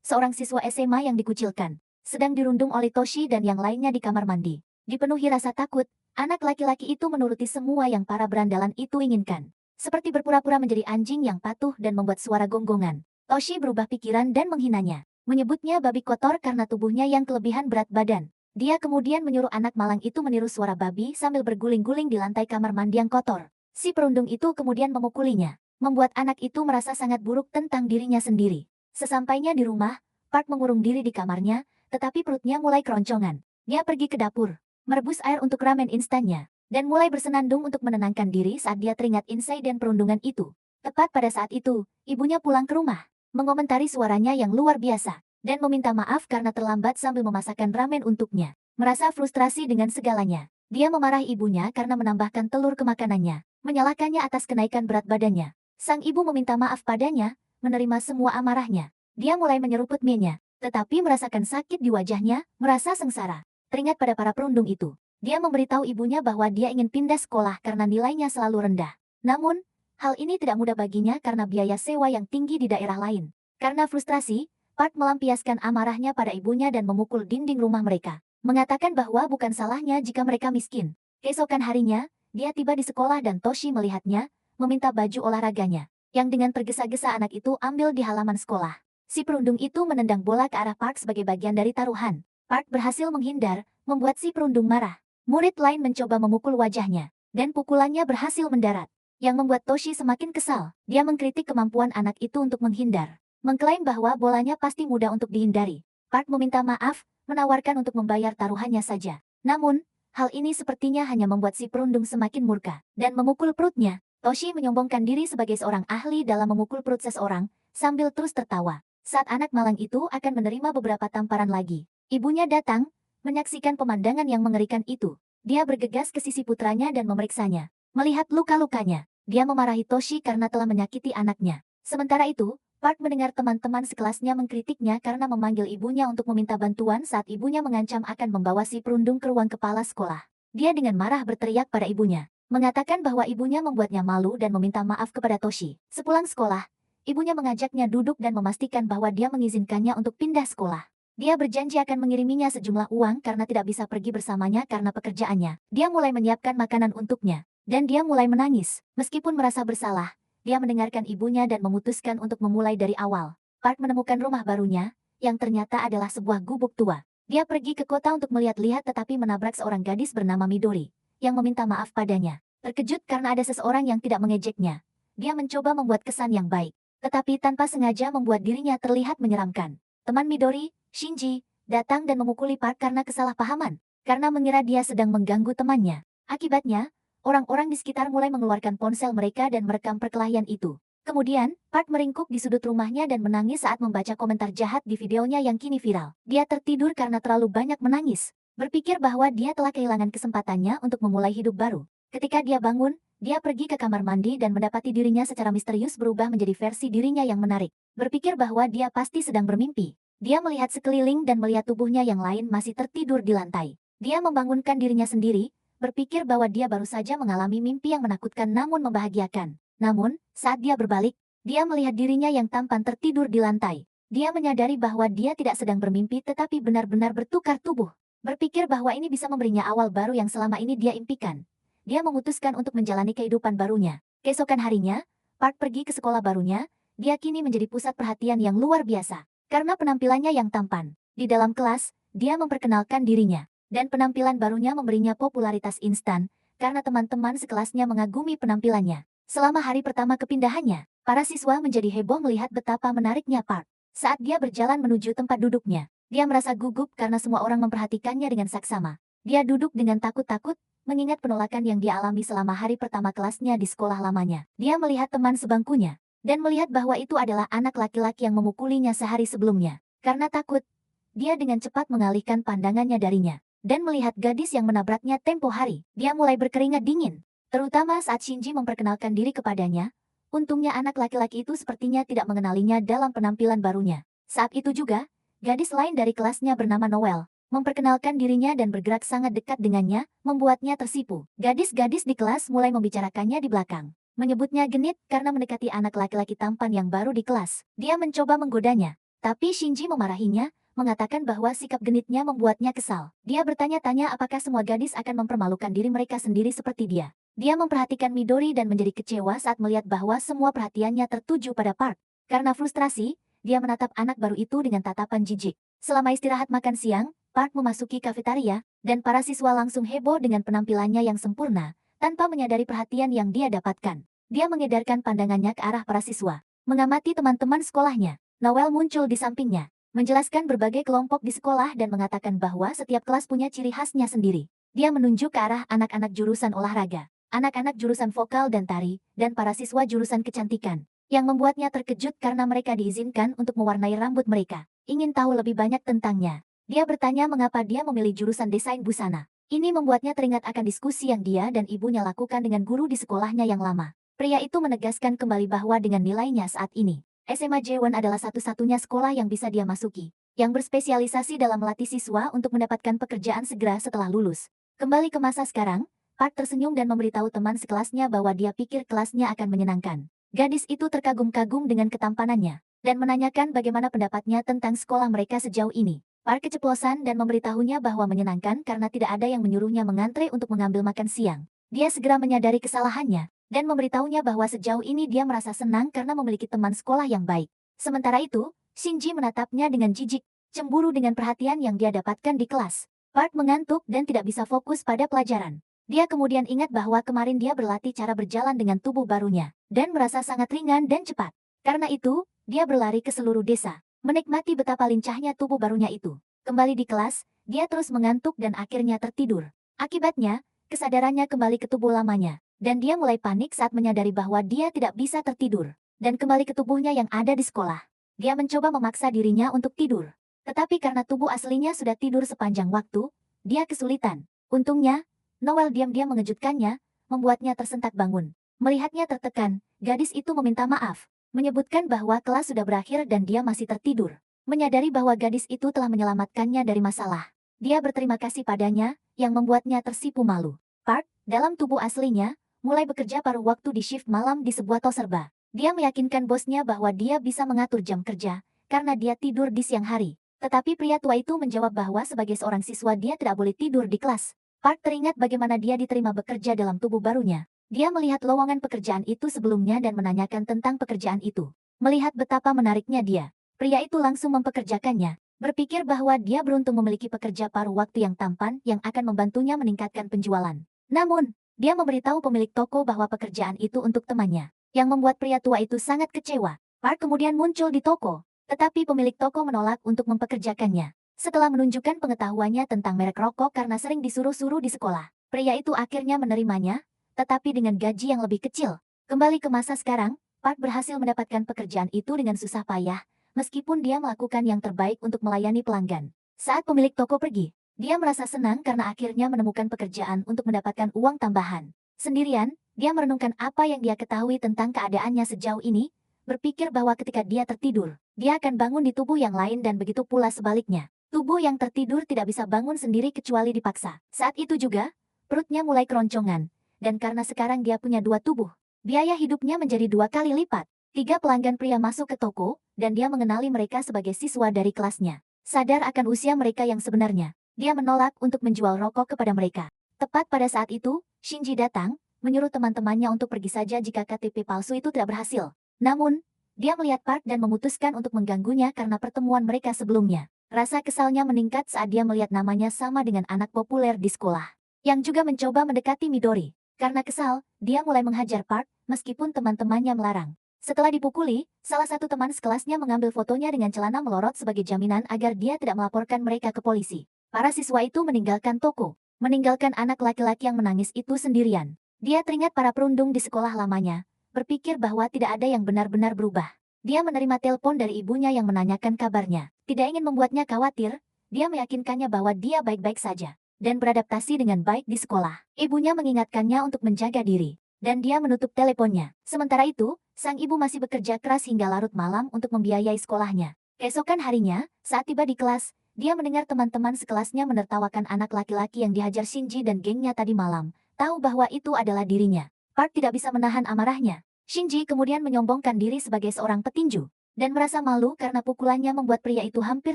seorang siswa SMA yang dikucilkan, sedang dirundung oleh Toshi dan yang lainnya di kamar mandi. Dipenuhi rasa takut, anak laki-laki itu menuruti semua yang para berandalan itu inginkan. Seperti berpura-pura menjadi anjing yang patuh dan membuat suara gonggongan. Toshi berubah pikiran dan menghinanya. Menyebutnya babi kotor karena tubuhnya yang kelebihan berat badan. Dia kemudian menyuruh anak malang itu meniru suara babi sambil berguling-guling di lantai kamar mandi yang kotor. Si perundung itu kemudian memukulinya, membuat anak itu merasa sangat buruk tentang dirinya sendiri. Sesampainya di rumah, Park mengurung diri di kamarnya, tetapi perutnya mulai keroncongan. Dia pergi ke dapur, merebus air untuk ramen instannya, dan mulai bersenandung untuk menenangkan diri saat dia teringat insiden perundungan itu. Tepat pada saat itu, ibunya pulang ke rumah, mengomentari suaranya yang luar biasa, dan meminta maaf karena terlambat sambil memasakkan ramen untuknya. Merasa frustrasi dengan segalanya, dia memarahi ibunya karena menambahkan telur ke makanannya, menyalahkannya atas kenaikan berat badannya. Sang ibu meminta maaf padanya, menerima semua amarahnya. Dia mulai menyeruput mie-nya, tetapi merasakan sakit di wajahnya, merasa sengsara. Teringat pada para perundung itu, dia memberitahu ibunya bahwa dia ingin pindah sekolah karena nilainya selalu rendah. Namun, hal ini tidak mudah baginya karena biaya sewa yang tinggi di daerah lain. Karena frustrasi, Park melampiaskan amarahnya pada ibunya dan memukul dinding rumah mereka, mengatakan bahwa bukan salahnya jika mereka miskin. Keesokan harinya, dia tiba di sekolah dan Toshi melihatnya, meminta baju olahraganya, yang dengan tergesa-gesa anak itu ambil di halaman sekolah. Si perundung itu menendang bola ke arah Park sebagai bagian dari taruhan. Park berhasil menghindar, membuat si perundung marah. Murid lain mencoba memukul wajahnya, dan pukulannya berhasil mendarat, yang membuat Toshi semakin kesal. Dia mengkritik kemampuan anak itu untuk menghindar, mengklaim bahwa bolanya pasti mudah untuk dihindari. Park meminta maaf, menawarkan untuk membayar taruhannya saja. Namun, hal ini sepertinya hanya membuat si perundung semakin murka, dan memukul perutnya. Toshi menyombongkan diri sebagai seorang ahli dalam memukul perut seseorang, sambil terus tertawa. Saat anak malang itu akan menerima beberapa tamparan lagi, ibunya datang, menyaksikan pemandangan yang mengerikan itu. Dia bergegas ke sisi putranya dan memeriksanya. Melihat luka-lukanya, dia memarahi Toshi karena telah menyakiti anaknya. Sementara itu, Park mendengar teman-teman sekelasnya mengkritiknya karena memanggil ibunya untuk meminta bantuan saat ibunya mengancam akan membawa si perundung ke ruang kepala sekolah. Dia dengan marah berteriak pada ibunya, mengatakan bahwa ibunya membuatnya malu dan meminta maaf kepada Toshi. Sepulang sekolah, ibunya mengajaknya duduk dan memastikan bahwa dia mengizinkannya untuk pindah sekolah. Dia berjanji akan mengiriminya sejumlah uang karena tidak bisa pergi bersamanya karena pekerjaannya. Dia mulai menyiapkan makanan untuknya, dan dia mulai menangis. Meskipun merasa bersalah, dia mendengarkan ibunya dan memutuskan untuk memulai dari awal. Park menemukan rumah barunya, yang ternyata adalah sebuah gubuk tua. Dia pergi ke kota untuk melihat-lihat tetapi menabrak seorang gadis bernama Midori, yang meminta maaf padanya. Terkejut karena ada seseorang yang tidak mengejeknya, dia mencoba membuat kesan yang baik, tetapi tanpa sengaja membuat dirinya terlihat menyeramkan. Teman Midori, Shinji, datang dan memukuli Park karena kesalahpahaman, karena mengira dia sedang mengganggu temannya. Akibatnya, orang-orang di sekitar mulai mengeluarkan ponsel mereka dan merekam perkelahian itu. Kemudian, Park meringkuk di sudut rumahnya dan menangis saat membaca komentar jahat di videonya yang kini viral. Dia tertidur karena terlalu banyak menangis, berpikir bahwa dia telah kehilangan kesempatannya untuk memulai hidup baru. Ketika dia bangun, dia pergi ke kamar mandi dan mendapati dirinya secara misterius berubah menjadi versi dirinya yang menarik. Berpikir bahwa dia pasti sedang bermimpi. Dia melihat sekeliling dan melihat tubuhnya yang lain masih tertidur di lantai. Dia membangunkan dirinya sendiri, berpikir bahwa dia baru saja mengalami mimpi yang menakutkan namun membahagiakan. Namun, saat dia berbalik, dia melihat dirinya yang tampan tertidur di lantai. Dia menyadari bahwa dia tidak sedang bermimpi tetapi benar-benar bertukar tubuh. Berpikir bahwa ini bisa memberinya awal baru yang selama ini dia impikan. Dia memutuskan untuk menjalani kehidupan barunya. Keesokan harinya, Park pergi ke sekolah barunya. Dia kini menjadi pusat perhatian yang luar biasa karena penampilannya yang tampan. Di dalam kelas, dia memperkenalkan dirinya, dan penampilan barunya memberinya popularitas instan karena teman-teman sekelasnya mengagumi penampilannya. Selama hari pertama kepindahannya, para siswa menjadi heboh melihat betapa menariknya Park. Saat dia berjalan menuju tempat duduknya, dia merasa gugup karena semua orang memperhatikannya dengan saksama. Dia duduk dengan takut-takut, mengingat penolakan yang dia alami selama hari pertama kelasnya di sekolah lamanya. Dia melihat teman sebangkunya, dan melihat bahwa itu adalah anak laki-laki yang memukulinya sehari sebelumnya. Karena takut, dia dengan cepat mengalihkan pandangannya darinya, dan melihat gadis yang menabraknya tempo hari. Dia mulai berkeringat dingin, terutama saat Shinji memperkenalkan diri kepadanya. Untungnya anak laki-laki itu sepertinya tidak mengenalinya dalam penampilan barunya. Saat itu juga, gadis lain dari kelasnya bernama Noel memperkenalkan dirinya dan bergerak sangat dekat dengannya, membuatnya tersipu. Gadis-gadis di kelas mulai membicarakannya di belakang, menyebutnya genit karena mendekati anak laki-laki tampan yang baru di kelas. Dia mencoba menggodanya, Tapi Shinji memarahinya, mengatakan bahwa sikap genitnya membuatnya kesal. Dia bertanya-tanya apakah semua gadis akan mempermalukan diri mereka sendiri seperti dia. Dia memperhatikan Midori dan menjadi kecewa saat melihat bahwa semua perhatiannya tertuju pada Park. Karena frustrasi, dia menatap anak baru itu dengan tatapan jijik. Selama istirahat makan siang, Park memasuki kafetaria, dan para siswa langsung heboh dengan penampilannya yang sempurna, tanpa menyadari perhatian yang dia dapatkan. Dia mengedarkan pandangannya ke arah para siswa, mengamati teman-teman sekolahnya. Noel muncul di sampingnya, menjelaskan berbagai kelompok di sekolah dan mengatakan bahwa setiap kelas punya ciri khasnya sendiri. Dia menunjuk ke arah anak-anak jurusan olahraga, anak-anak jurusan vokal dan tari, dan para siswa jurusan kecantikan, yang membuatnya terkejut karena mereka diizinkan untuk mewarnai rambut mereka. Ingin tahu lebih banyak tentangnya. Dia bertanya mengapa dia memilih jurusan desain busana. Ini membuatnya teringat akan diskusi yang dia dan ibunya lakukan dengan guru di sekolahnya yang lama. Pria itu menegaskan kembali bahwa dengan nilainya saat ini, SMA J1 adalah satu-satunya sekolah yang bisa dia masuki, yang berspesialisasi dalam melatih siswa untuk mendapatkan pekerjaan segera setelah lulus. Kembali ke masa sekarang, Park tersenyum dan memberitahu teman sekelasnya bahwa dia pikir kelasnya akan menyenangkan. Gadis itu terkagum-kagum dengan ketampanannya, dan menanyakan bagaimana pendapatnya tentang sekolah mereka sejauh ini. Park keceplosan dan memberitahunya bahwa menyenangkan karena tidak ada yang menyuruhnya mengantre untuk mengambil makan siang. Dia segera menyadari kesalahannya, dan memberitahunya bahwa sejauh ini dia merasa senang karena memiliki teman sekolah yang baik. Sementara itu, Shinji menatapnya dengan jijik, cemburu dengan perhatian yang dia dapatkan di kelas. Park mengantuk dan tidak bisa fokus pada pelajaran. Dia kemudian ingat bahwa kemarin dia berlatih cara berjalan dengan tubuh barunya, dan merasa sangat ringan dan cepat. Karena itu, dia berlari ke seluruh desa, menikmati betapa lincahnya tubuh barunya itu. Kembali di kelas, dia terus mengantuk dan akhirnya tertidur. Akibatnya, kesadarannya kembali ke tubuh lamanya. Dan dia mulai panik saat menyadari bahwa dia tidak bisa tertidur, dan kembali ke tubuhnya yang ada di sekolah. Dia mencoba memaksa dirinya untuk tidur. Tetapi karena tubuh aslinya sudah tidur sepanjang waktu, dia kesulitan. Untungnya, Noel diam-diam mengejutkannya, membuatnya tersentak bangun. Melihatnya tertekan, gadis itu meminta maaf, menyebutkan bahwa kelas sudah berakhir dan dia masih tertidur. Menyadari bahwa gadis itu telah menyelamatkannya dari masalah. Dia berterima kasih padanya, yang membuatnya tersipu malu. Park, dalam tubuh aslinya, mulai bekerja paruh waktu di shift malam di sebuah tos serba. Dia meyakinkan bosnya bahwa dia bisa mengatur jam kerja, karena dia tidur di siang hari. Tetapi pria tua itu menjawab bahwa sebagai seorang siswa dia tidak boleh tidur di kelas. Park teringat bagaimana dia diterima bekerja dalam tubuh barunya. Dia melihat lowongan pekerjaan itu sebelumnya dan menanyakan tentang pekerjaan itu. Melihat betapa menariknya dia, pria itu langsung mempekerjakannya. Berpikir bahwa dia beruntung memiliki pekerja paruh waktu yang tampan yang akan membantunya meningkatkan penjualan. Namun, dia memberitahu pemilik toko bahwa pekerjaan itu untuk temannya, yang membuat pria tua itu sangat kecewa. Park kemudian muncul di toko, tetapi pemilik toko menolak untuk mempekerjakannya. Setelah menunjukkan pengetahuannya tentang merek rokok karena sering disuruh-suruh di sekolah, pria itu akhirnya menerimanya, tetapi dengan gaji yang lebih kecil. Kembali ke masa sekarang, Park berhasil mendapatkan pekerjaan itu dengan susah payah, meskipun dia melakukan yang terbaik untuk melayani pelanggan. Saat pemilik toko pergi, dia merasa senang karena akhirnya menemukan pekerjaan untuk mendapatkan uang tambahan. Sendirian, dia merenungkan apa yang dia ketahui tentang keadaannya sejauh ini, berpikir bahwa ketika dia tertidur, dia akan bangun di tubuh yang lain dan begitu pula sebaliknya. Tubuh yang tertidur tidak bisa bangun sendiri kecuali dipaksa. Saat itu juga, perutnya mulai keroncongan, dan karena sekarang dia punya dua tubuh, biaya hidupnya menjadi 2 kali lipat. 3 pelanggan pria masuk ke toko, dan dia mengenali mereka sebagai siswa dari kelasnya. Sadar akan usia mereka yang sebenarnya, dia menolak untuk menjual rokok kepada mereka. Tepat pada saat itu, Shinji datang, menyuruh teman-temannya untuk pergi saja jika KTP palsu itu tidak berhasil. Namun, dia melihat Park dan memutuskan untuk mengganggunya karena pertemuan mereka sebelumnya. Rasa kesalnya meningkat saat dia melihat namanya sama dengan anak populer di sekolah, yang juga mencoba mendekati Midori. Karena kesal, dia mulai menghajar Park, meskipun teman-temannya melarang. Setelah dipukuli, salah satu teman sekelasnya mengambil fotonya dengan celana melorot sebagai jaminan agar dia tidak melaporkan mereka ke polisi. Para siswa itu meninggalkan toko, meninggalkan anak laki-laki yang menangis itu sendirian. Dia teringat para perundung di sekolah lamanya, berpikir bahwa tidak ada yang benar-benar berubah. Dia menerima telepon dari ibunya yang menanyakan kabarnya. Tidak ingin membuatnya khawatir, dia meyakinkannya bahwa dia baik-baik saja, dan beradaptasi dengan baik di sekolah. Ibunya mengingatkannya untuk menjaga diri, dan dia menutup teleponnya. Sementara itu, sang ibu masih bekerja keras hingga larut malam untuk membiayai sekolahnya. Keesokan harinya, saat tiba di kelas, dia mendengar teman-teman sekelasnya menertawakan anak laki-laki yang dihajar Shinji dan gengnya tadi malam, tahu bahwa itu adalah dirinya. Park tidak bisa menahan amarahnya. Shinji kemudian menyombongkan diri sebagai seorang petinju. dan merasa malu karena pukulannya membuat pria itu hampir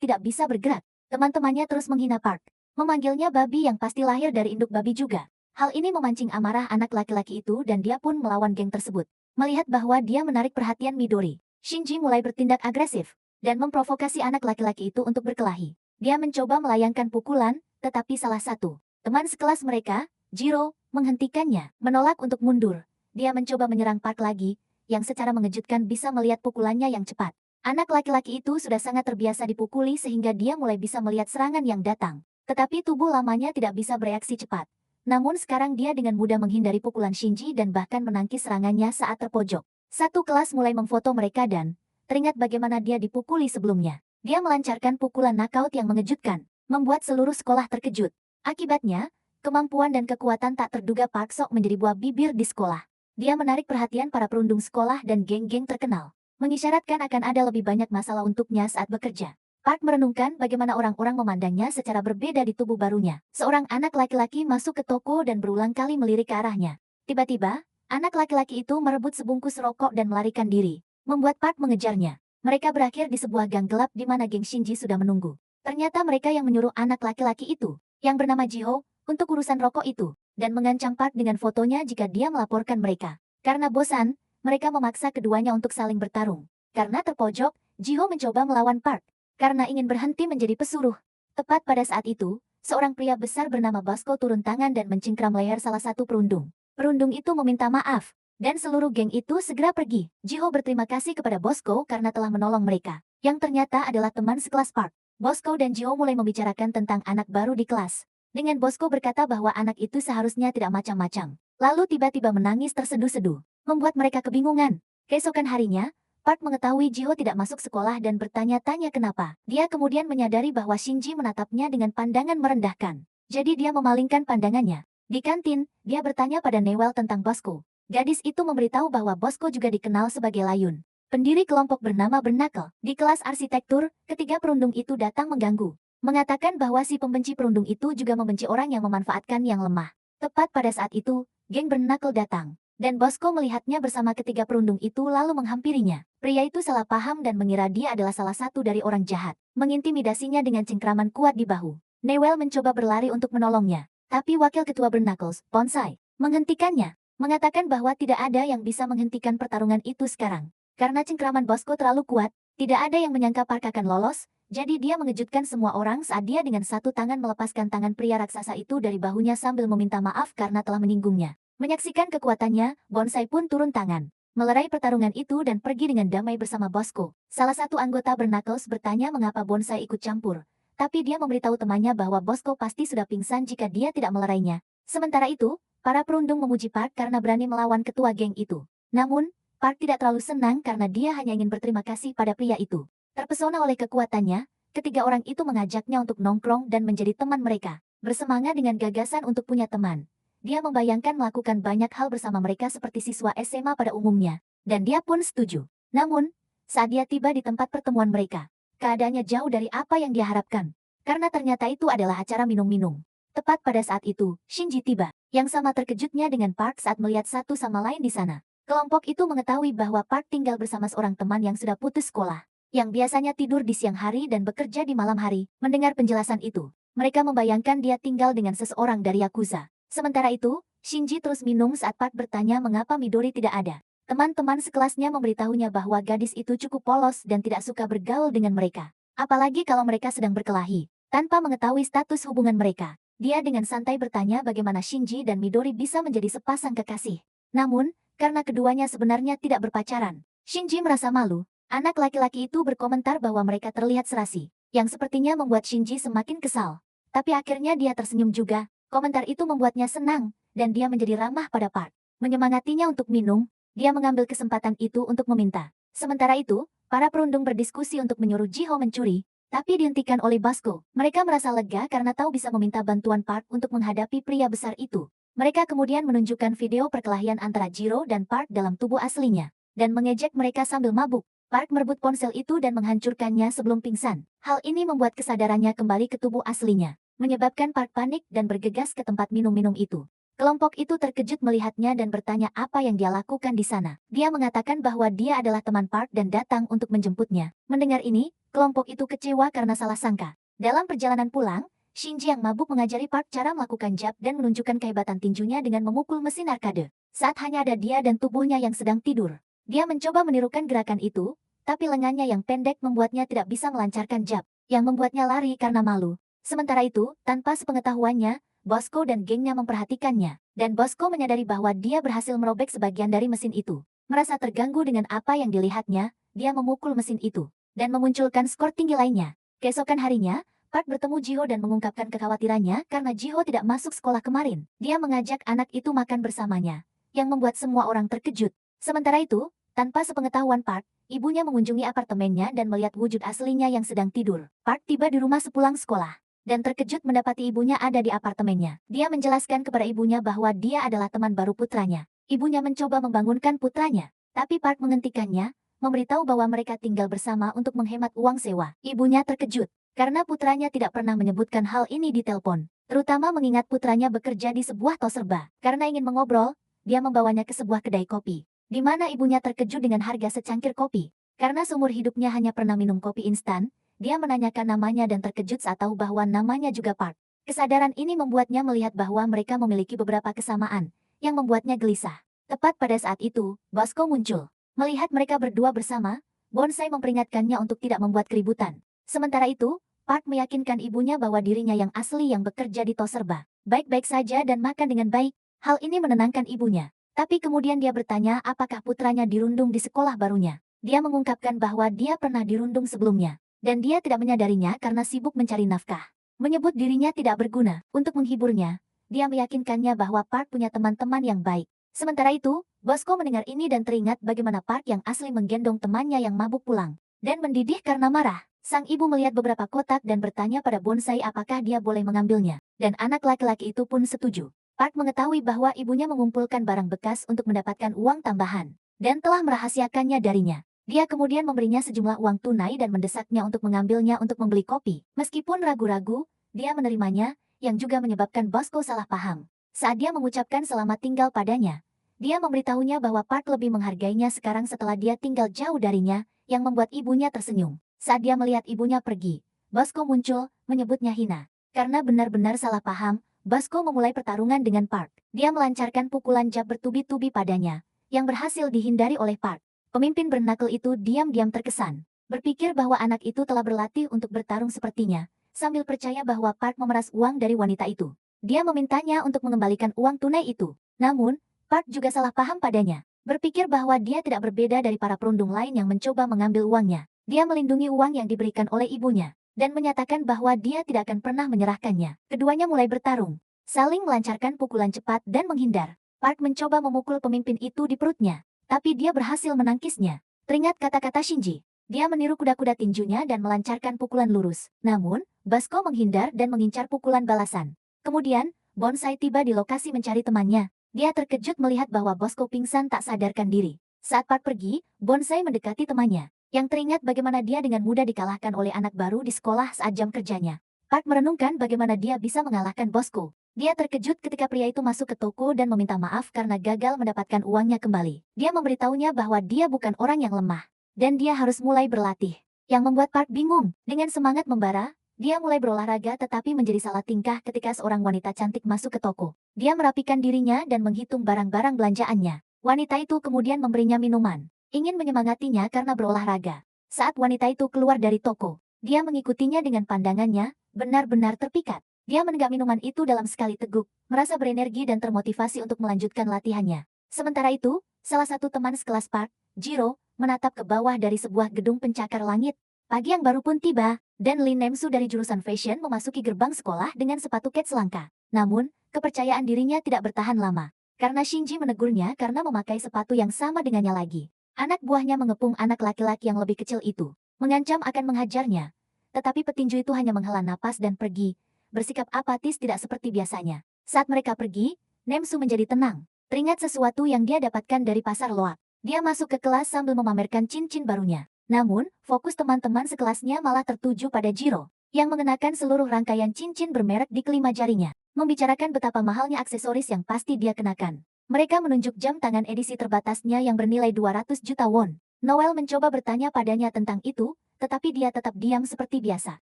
tidak bisa bergerak. Teman-temannya terus menghina Park, memanggilnya babi yang pasti lahir dari induk babi juga. Hal ini memancing amarah anak laki-laki itu dan dia pun melawan geng tersebut. Melihat bahwa dia menarik perhatian Midori, Shinji mulai bertindak agresif dan memprovokasi anak laki-laki itu untuk berkelahi. Dia mencoba melayangkan pukulan, tetapi salah satu teman sekelas mereka, Jiro, menghentikannya, menolak untuk mundur. Dia mencoba menyerang Park lagi, yang secara mengejutkan bisa melihat pukulannya yang cepat. Anak laki-laki itu sudah sangat terbiasa dipukuli sehingga dia mulai bisa melihat serangan yang datang. Tetapi tubuh lamanya tidak bisa bereaksi cepat. Namun sekarang dia dengan mudah menghindari pukulan Shinji dan bahkan menangkis serangannya saat terpojok. Satu kelas mulai memfoto mereka dan teringat bagaimana dia dipukuli sebelumnya. Dia melancarkan pukulan knockout yang mengejutkan, membuat seluruh sekolah terkejut. Akibatnya, kemampuan dan kekuatan tak terduga Park Sok menjadi buah bibir di sekolah. Dia menarik perhatian para perundung sekolah dan geng-geng terkenal, mengisyaratkan akan ada lebih banyak masalah untuknya saat bekerja. Park merenungkan bagaimana orang-orang memandangnya secara berbeda di tubuh barunya. Seorang anak laki-laki masuk ke toko dan berulang kali melirik ke arahnya. Tiba-tiba, anak laki-laki itu merebut sebungkus rokok dan melarikan diri, membuat Park mengejarnya. Mereka berakhir di sebuah gang gelap di mana geng Shinji sudah menunggu. Ternyata mereka yang menyuruh anak laki-laki itu, yang bernama Jiho, untuk urusan rokok itu, dan mengancam Park dengan fotonya jika dia melaporkan mereka. Karena bosan, mereka memaksa keduanya untuk saling bertarung. Karena terpojok, Jiho mencoba melawan Park karena ingin berhenti menjadi pesuruh. Tepat pada saat itu, seorang pria besar bernama Bosco turun tangan dan mencingkram leher salah satu perundung. Perundung itu meminta maaf, dan seluruh geng itu segera pergi. Jiho berterima kasih kepada Bosco karena telah menolong mereka, yang ternyata adalah teman sekelas Park. Bosco dan Jiho mulai membicarakan tentang anak baru di kelas. Dengan Bosco berkata bahwa anak itu seharusnya tidak macam-macam. Lalu tiba-tiba menangis terseduh-seduh, membuat mereka kebingungan. Keesokan harinya, Park mengetahui Jiho tidak masuk sekolah dan bertanya-tanya kenapa. Dia kemudian menyadari bahwa Shinji menatapnya dengan pandangan merendahkan. Jadi dia memalingkan pandangannya. Di kantin, dia bertanya pada Newell tentang Bosco. Gadis itu memberitahu bahwa Bosco juga dikenal sebagai Layun, pendiri kelompok bernama Bernacle. Di kelas arsitektur, ketiga perundung itu datang mengganggu, mengatakan bahwa si pembenci perundung itu juga membenci orang yang memanfaatkan yang lemah. Tepat pada saat itu, geng Bernacle datang. Dan Bosco melihatnya bersama ketiga perundung itu lalu menghampirinya. Pria itu salah paham dan mengira dia adalah salah satu dari orang jahat, mengintimidasinya dengan cengkraman kuat di bahu. Newell mencoba berlari untuk menolongnya, tapi wakil ketua Bernakles, Bonsai, menghentikannya, mengatakan bahwa tidak ada yang bisa menghentikan pertarungan itu sekarang. Karena cengkraman Bosco terlalu kuat, tidak ada yang menyangka Park akan lolos, jadi dia mengejutkan semua orang saat dia dengan satu tangan melepaskan tangan pria raksasa itu dari bahunya sambil meminta maaf karena telah menyinggungnya. Menyaksikan kekuatannya, Bonsai pun turun tangan, melerai pertarungan itu dan pergi dengan damai bersama Bosco. Salah satu anggota Bernakles bertanya mengapa Bonsai ikut campur, tapi dia memberitahu temannya bahwa Bosco pasti sudah pingsan jika dia tidak melerainya. Sementara itu, para perundung memuji Park karena berani melawan ketua geng itu. Namun, Park tidak terlalu senang karena dia hanya ingin berterima kasih pada pria itu. Terpesona oleh kekuatannya, ketiga orang itu mengajaknya untuk nongkrong dan menjadi teman mereka. Bersemangat dengan gagasan untuk punya teman. Dia membayangkan melakukan banyak hal bersama mereka seperti siswa SMA pada umumnya, dan dia pun setuju. Namun, saat dia tiba di tempat pertemuan mereka, keadaannya jauh dari apa yang dia harapkan. Karena ternyata itu adalah acara minum-minum. Tepat pada saat itu, Shinji tiba, yang sama terkejutnya dengan Park saat melihat satu sama lain di sana. Kelompok itu mengetahui bahwa Park tinggal bersama seorang teman yang sudah putus sekolah, yang biasanya tidur di siang hari dan bekerja di malam hari. Mendengar penjelasan itu, mereka membayangkan dia tinggal dengan seseorang dari Yakuza. Sementara itu, Shinji terus minum saat Park bertanya mengapa Midori tidak ada. Teman-teman sekelasnya memberitahunya bahwa gadis itu cukup polos dan tidak suka bergaul dengan mereka. Apalagi kalau mereka sedang berkelahi. Tanpa mengetahui status hubungan mereka, dia dengan santai bertanya bagaimana Shinji dan Midori bisa menjadi sepasang kekasih. Namun, karena keduanya sebenarnya tidak berpacaran, Shinji merasa malu. Anak laki-laki itu berkomentar bahwa mereka terlihat serasi, yang sepertinya membuat Shinji semakin kesal. Tapi akhirnya dia tersenyum juga. Komentar itu membuatnya senang, dan dia menjadi ramah pada Park. Menyemangatinya untuk minum, dia mengambil kesempatan itu untuk meminta. Sementara itu, para perundung berdiskusi untuk menyuruh Jiho mencuri, tapi dihentikan oleh Bosco. Mereka merasa lega karena tahu bisa meminta bantuan Park untuk menghadapi pria besar itu. Mereka kemudian menunjukkan video perkelahian antara Jiro dan Park dalam tubuh aslinya, dan mengejek mereka sambil mabuk. Park merebut ponsel itu dan menghancurkannya sebelum pingsan. Hal ini membuat kesadarannya kembali ke tubuh aslinya, menyebabkan Park panik dan bergegas ke tempat minum-minum itu. Kelompok itu terkejut melihatnya dan bertanya apa yang dia lakukan di sana. Dia mengatakan bahwa dia adalah teman Park dan datang untuk menjemputnya. Mendengar ini, kelompok itu kecewa karena salah sangka. Dalam perjalanan pulang, Shinji yang mabuk mengajari Park cara melakukan jab dan menunjukkan kehebatan tinjunya dengan memukul mesin arkade. Saat hanya ada dia dan tubuhnya yang sedang tidur. Dia mencoba menirukan gerakan itu, tapi lengannya yang pendek membuatnya tidak bisa melancarkan jab, yang membuatnya lari karena malu. Sementara itu, tanpa sepengetahuannya, Bosco dan gengnya memperhatikannya, dan Bosco menyadari bahwa dia berhasil merobek sebagian dari mesin itu. Merasa terganggu dengan apa yang dilihatnya, dia memukul mesin itu, dan memunculkan skor tinggi lainnya. Keesokan harinya, Park bertemu Jiho dan mengungkapkan kekhawatirannya karena Jiho tidak masuk sekolah kemarin. Dia mengajak anak itu makan bersamanya, yang membuat semua orang terkejut. Sementara itu, tanpa sepengetahuan Park, ibunya mengunjungi apartemennya dan melihat wujud aslinya yang sedang tidur. Park tiba di rumah sepulang sekolah dan terkejut mendapati ibunya ada di apartemennya. Dia menjelaskan kepada ibunya bahwa dia adalah teman baru putranya. Ibunya mencoba membangunkan putranya, tapi Park menghentikannya, memberitahu bahwa mereka tinggal bersama untuk menghemat uang sewa. Ibunya terkejut, karena putranya tidak pernah menyebutkan hal ini di telepon, terutama mengingat putranya bekerja di sebuah tos serba. Karena ingin mengobrol, dia membawanya ke sebuah kedai kopi, di mana ibunya terkejut dengan harga secangkir kopi. Karena seumur hidupnya hanya pernah minum kopi instan, dia menanyakan namanya dan terkejut saat tahu bahwa namanya juga Park. Kesadaran ini membuatnya melihat bahwa mereka memiliki beberapa kesamaan, yang membuatnya gelisah. Tepat pada saat itu, Bosco muncul. Melihat mereka berdua bersama, Bonsai memperingatkannya untuk tidak membuat keributan. Sementara itu, Park meyakinkan ibunya bahwa dirinya yang asli yang bekerja di tos serba baik-baik saja dan makan dengan baik. Hal ini menenangkan ibunya. Tapi kemudian dia bertanya apakah putranya dirundung di sekolah barunya. Dia mengungkapkan bahwa dia pernah dirundung sebelumnya, dan dia tidak menyadarinya karena sibuk mencari nafkah. Menyebut dirinya tidak berguna. Untuk menghiburnya, dia meyakinkannya bahwa Park punya teman-teman yang baik. Sementara itu, Bosco mendengar ini dan teringat bagaimana Park yang asli menggendong temannya yang mabuk pulang, dan mendidih karena marah. Sang ibu melihat beberapa kotak dan bertanya pada Bonsai apakah dia boleh mengambilnya, dan anak laki-laki itu pun setuju. Park mengetahui bahwa ibunya mengumpulkan barang bekas untuk mendapatkan uang tambahan, dan telah merahasiakannya darinya. Dia kemudian memberinya sejumlah uang tunai dan mendesaknya untuk mengambilnya untuk membeli kopi. Meskipun ragu-ragu, dia menerimanya, yang juga menyebabkan Bosco salah paham. Saat dia mengucapkan selamat tinggal padanya, dia memberitahunya bahwa Park lebih menghargainya sekarang setelah dia tinggal jauh darinya, yang membuat ibunya tersenyum. Saat dia melihat ibunya pergi, Bosco muncul, menyebutnya hina. Karena benar-benar salah paham, Bosco memulai pertarungan dengan Park. Dia melancarkan pukulan jab bertubi-tubi padanya, yang berhasil dihindari oleh Park. Pemimpin bernakel itu diam-diam terkesan, berpikir bahwa anak itu telah berlatih untuk bertarung sepertinya, sambil percaya bahwa Park memeras uang dari wanita itu. Dia memintanya untuk mengembalikan uang tunai itu. Namun, Park juga salah paham padanya, berpikir bahwa dia tidak berbeda dari para perundung lain yang mencoba mengambil uangnya. Dia melindungi uang yang diberikan oleh ibunya, dan menyatakan bahwa dia tidak akan pernah menyerahkannya. Keduanya mulai bertarung, saling melancarkan pukulan cepat dan menghindar. Park mencoba memukul pemimpin itu di perutnya, tapi dia berhasil menangkisnya. Teringat kata-kata Shinji. Dia meniru kuda-kuda tinjunya dan melancarkan pukulan lurus. Namun, Bosco menghindar dan mengincar pukulan balasan. Kemudian, Bonsai tiba di lokasi mencari temannya. Dia terkejut melihat bahwa Bosco pingsan tak sadarkan diri. Saat Park pergi, Bonsai mendekati temannya, yang teringat bagaimana dia dengan mudah dikalahkan oleh anak baru di sekolah saat jam kerjanya. Park merenungkan bagaimana dia bisa mengalahkan Bosco. Dia terkejut ketika pria itu masuk ke toko dan meminta maaf karena gagal mendapatkan uangnya kembali. Dia memberitahunya bahwa dia bukan orang yang lemah, dan dia harus mulai berlatih. Yang membuat Park bingung. Dengan semangat membara, dia mulai berolahraga tetapi menjadi salah tingkah ketika seorang wanita cantik masuk ke toko. Dia merapikan dirinya dan menghitung barang-barang belanjaannya. Wanita itu kemudian memberinya minuman, ingin menyemangatinya karena berolahraga. Saat wanita itu keluar dari toko, dia mengikutinya dengan pandangannya, benar-benar terpikat. Dia menenggak minuman itu dalam sekali teguk, merasa berenergi dan termotivasi untuk melanjutkan latihannya. Sementara itu, salah satu teman sekelas Park, Jiro, menatap ke bawah dari sebuah gedung pencakar langit. Pagi yang baru pun tiba, dan Lin Nemsu dari jurusan fashion memasuki gerbang sekolah dengan sepatu kets langka. Namun, kepercayaan dirinya tidak bertahan lama, karena Shinji menegurnya karena memakai sepatu yang sama dengannya lagi. Anak buahnya mengepung anak laki-laki yang lebih kecil itu, mengancam akan menghajarnya. Tetapi petinju itu hanya menghela napas dan pergi, bersikap apatis tidak seperti biasanya. Saat mereka pergi, Nemsu menjadi tenang, teringat sesuatu yang dia dapatkan dari pasar loak. Dia masuk ke kelas sambil memamerkan cincin barunya. Namun, fokus teman-teman sekelasnya malah tertuju pada Jiro. yang mengenakan seluruh rangkaian cincin bermerek di kelima jarinya, membicarakan betapa mahalnya aksesoris yang pasti dia kenakan. Mereka menunjuk jam tangan edisi terbatasnya yang bernilai 200 juta won. Noel mencoba bertanya padanya tentang itu, tetapi dia tetap diam seperti biasa.